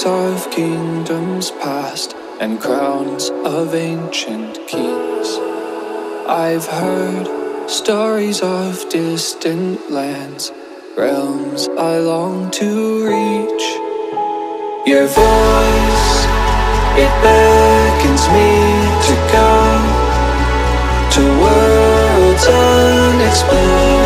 of kingdoms past and crowns of ancient kings. I've heard stories of distant lands, realms I long to reach. Your voice, it beckons me to go to worlds unexplored.